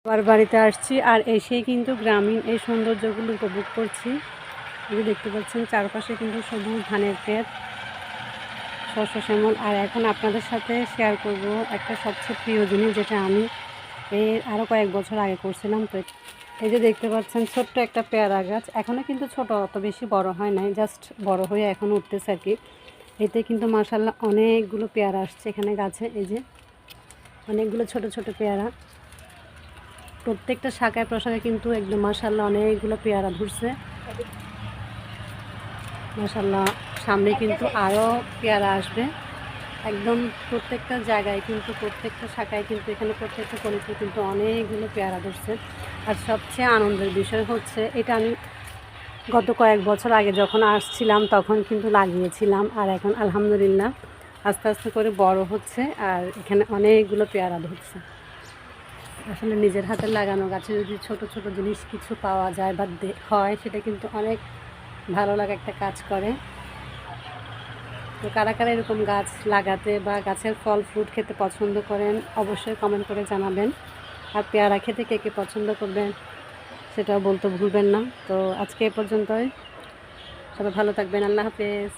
আবার বাড়িতে আসছি আর এসেই কিন্তু গ্রামীণ এই সৌন্দর্যগুলো উপভোগ করছি। এই দেখতে পাচ্ছেন চারপাশে কিন্তু সবুজ ধানের ক্ষেত, শস্য শ্যামল। আর এখন আপনাদের সাথে শেয়ার করব একটা সবচেয়ে প্রিয় জিনিস, যেটা আমি আরও কয়েক বছর আগে করছিলাম। তো এই যে দেখতে পাচ্ছেন ছোট্ট একটা পেয়ারা গাছ, এখনও কিন্তু ছোট, অত বেশি বড় হয় নাই, জাস্ট বড় হয়ে এখন উঠতেছে আর কি। এতে কিন্তু মাশাআল্লাহ অনেকগুলো পেয়ারা আসছে এখানে গাছে। এই যে অনেকগুলো ছোট ছোট পেয়ারা, প্রত্যেকটা শাখায় প্রশাখায় কিন্তু একদম মাশাআল্লাহ অনেকগুলো পেয়ারা ধরছে। মাশাআল্লাহ সামনে কিন্তু আরও পেয়ারা আসবে। একদম প্রত্যেকটা জায়গায় কিন্তু, প্রত্যেকটা শাখায় কিন্তু, এখানে প্রত্যেকটা কলিতে কিন্তু অনেকগুলো পেয়ারা ধরছে। আর সবচেয়ে আনন্দের বিষয় হচ্ছে, এটা আমি গত কয়েক বছর আগে যখন আসছিলাম তখন কিন্তু লাগিয়েছিলাম, আর এখন আলহামদুলিল্লাহ আস্তে আস্তে করে বড় হচ্ছে আর এখানে অনেকগুলো পেয়ারা ধরছে। আসলে নিজের হাতে লাগানো গাছে যদি ছোট ছোট জিনিস কিছু পাওয়া যায় বা হয়, সেটা কিন্তু অনেক ভালো লাগা একটা কাজ করে। তো কারা কারা এরকম গাছ লাগাতে বা গাছের ফল ফ্রুট খেতে পছন্দ করেন অবশ্যই কমেন্ট করে জানাবেন। আর পেয়ারা খেতে কে কে পছন্দ করবেন সেটাও বলতে ভুলবেন না। তো আজকে এ পর্যন্তই, সবাই ভালো থাকবেন, আল্লাহ হাফেজ।